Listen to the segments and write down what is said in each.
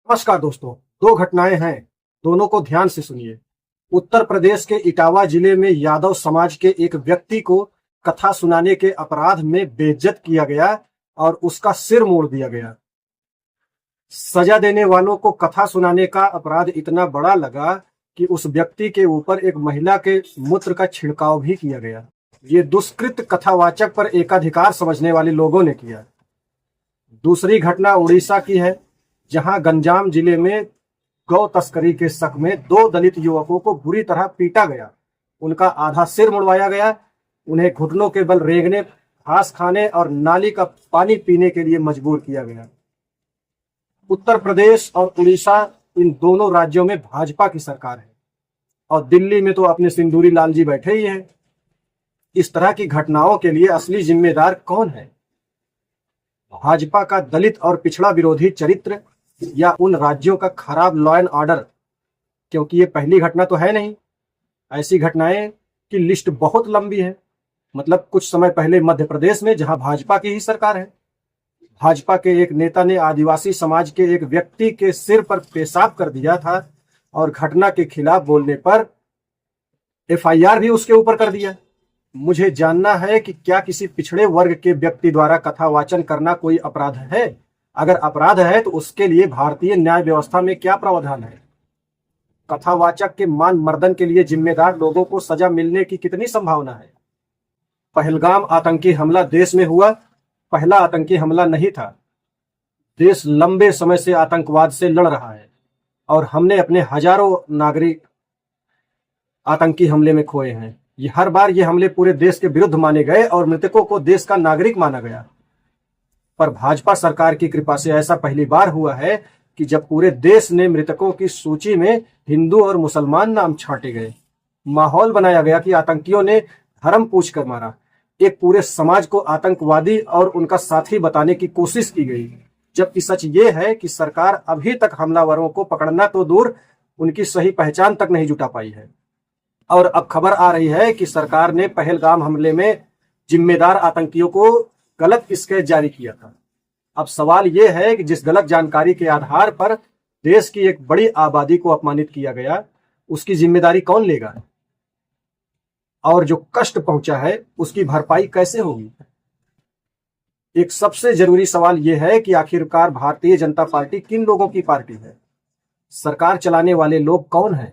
नमस्कार दोस्तों। दो घटनाएं हैं, दोनों को ध्यान से सुनिए। उत्तर प्रदेश के इटावा जिले में यादव समाज के एक व्यक्ति को कथा सुनाने के अपराध में बेइज्जत किया गया और उसका सिर मोड़ दिया गया। सजा देने वालों को कथा सुनाने का अपराध इतना बड़ा लगा कि उस व्यक्ति के ऊपर एक महिला के मूत्र का छिड़काव भी किया गया। ये दुष्कृत कथावाचक पर एकाधिकार समझने वाले लोगों ने किया। दूसरी घटना उड़ीसा की है, जहां गंजाम जिले में गौ तस्करी के शक में दो दलित युवकों को बुरी तरह पीटा गया। उनका आधा सिर मुड़वाया गया, उन्हें घुटनों के बल रेंगने, घास खाने और नाली का पानी पीने के लिए मजबूर किया गया। उत्तर प्रदेश और उड़ीसा, इन दोनों राज्यों में भाजपा की सरकार है और दिल्ली में तो अपने सिंदूरी लाल जी बैठे ही हैं। इस तरह की घटनाओं के लिए असली जिम्मेदार कौन है? भाजपा का दलित और पिछड़ा विरोधी चरित्र या उन राज्यों का खराब लॉ एंड ऑर्डर? क्योंकि ये पहली घटना तो है नहीं। ऐसी घटनाएं की लिस्ट बहुत लंबी है। मतलब कुछ समय पहले मध्य प्रदेश में, जहां भाजपा की ही सरकार है, भाजपा के एक नेता ने आदिवासी समाज के एक व्यक्ति के सिर पर पेशाब कर दिया था और घटना के खिलाफ बोलने पर एफआईआर भी उसके ऊपर कर दिया। मुझे जानना है कि क्या किसी पिछड़े वर्ग के व्यक्ति द्वारा कथा वाचन करना कोई अपराध है? अगर अपराध है तो उसके लिए भारतीय न्याय व्यवस्था में क्या प्रावधान है? कथावाचक के मान मर्दन के लिए जिम्मेदार लोगों को सजा मिलने की कितनी संभावना है? पहलगाम आतंकी हमला देश में हुआ पहला आतंकी हमला नहीं था। देश लंबे समय से आतंकवाद से लड़ रहा है और हमने अपने हजारों नागरिक आतंकी हमले में खोए हैं। हर बार ये हमले पूरे देश के विरुद्ध माने गए और मृतकों को देश का नागरिक माना गया। पर भाजपा सरकार की कृपा से ऐसा पहली बार हुआ है कि जब पूरे देश ने मृतकों की सूची में हिंदू और मुसलमान नाम छांटे गए, माहौल बनाया गया कि आतंकियों ने धर्म पूछ कर मारा। एक पूरे समाज को आतंकवादी और उनका साथी बताने की कोशिश की गई, जबकि सच ये है कि सरकार अभी तक हमलावरों को पकड़ना तो दूर, उनकी सही पहचान तक नहीं जुटा पाई है। और अब खबर आ रही है कि सरकार ने पहलगाम हमले में जिम्मेदार आतंकियों को गलत स्केच जारी किया था। अब सवाल यह है कि जिस गलत जानकारी के आधार पर देश की एक बड़ी आबादी को अपमानित किया गया, उसकी जिम्मेदारी कौन लेगा? और जो कष्ट पहुंचा है उसकी भरपाई कैसे होगी? एक सबसे जरूरी सवाल यह है कि आखिरकार भारतीय जनता पार्टी किन लोगों की पार्टी है? सरकार चलाने वाले लोग कौन हैं?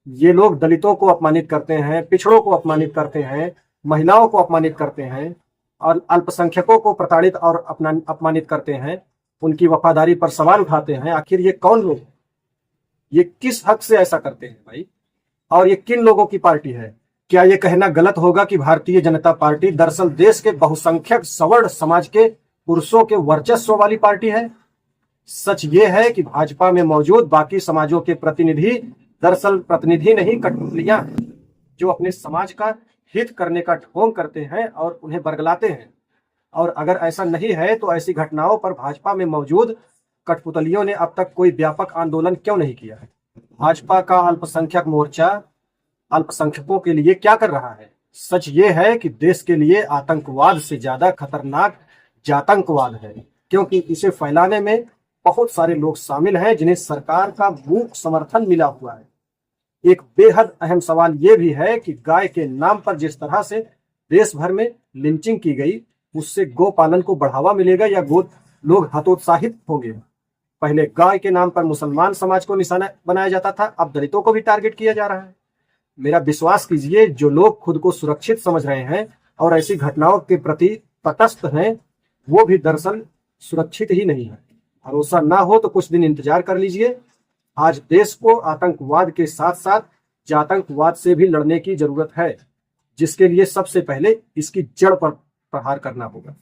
ये लोग दलितों को अपमानित करते हैं, पिछड़ों को अपमानित करते हैं, महिलाओं को अपमानित करते हैं और अल्पसंख्यकों को प्रताड़ित और अपमानित करते हैं, उनकी वफादारी पर सवाल उठाते हैं। आखिर ये कौन लोग? ये किस हक से ऐसा करते हैं भाई? और ये किन लोगों की पार्टी है? क्या ये कहना गलत होगा कि भारतीय जनता पार्टी दरअसल देश के बहुसंख्यक सवर्ण समाज के पुरुषों के वर्चस्व वाली पार्टी है? सच ये है कि भाजपा में मौजूद बाकी समाजों के प्रतिनिधि दरअसल प्रतिनिधि नहीं, कठपुतलियां हैं, जो अपने समाज का हित करने का ढोंग करते हैं और उन्हें बरगलाते हैं। और अगर ऐसा नहीं है तो ऐसी घटनाओं पर भाजपा में मौजूद कठपुतलियों ने अब तक कोई व्यापक आंदोलन क्यों नहीं किया है? भाजपा का अल्पसंख्यक मोर्चा अल्पसंख्यकों के लिए क्या कर रहा है? सच ये है कि देश के लिए आतंकवाद से ज्यादा खतरनाक जातंकवाद है, क्योंकि इसे फैलाने में बहुत सारे लोग शामिल हैं जिन्हें सरकार का मूक समर्थन मिला हुआ है। एक बेहद अहम सवाल यह भी है कि गाय के नाम पर जिस तरह से देश भर में लिंचिंग की गई, उससे गौ पालन को बढ़ावा मिलेगा या गो लोग हतोत्साहित होंगे? पहले गाय के नाम पर मुसलमान समाज को निशाना बनाया जाता था, अब दलितों को भी टारगेट किया जा रहा है। मेरा विश्वास कीजिए, जो लोग खुद को सुरक्षित समझ रहे हैं और ऐसी घटनाओं के प्रति तटस्थ हैं, वो भी दरअसल सुरक्षित ही नहीं है। भरोसा ना हो तो कुछ दिन इंतजार कर लीजिए। आज देश को आतंकवाद के साथ साथ जातंकवाद से भी लड़ने की जरूरत है, जिसके लिए सबसे पहले इसकी जड़ पर प्रहार करना होगा।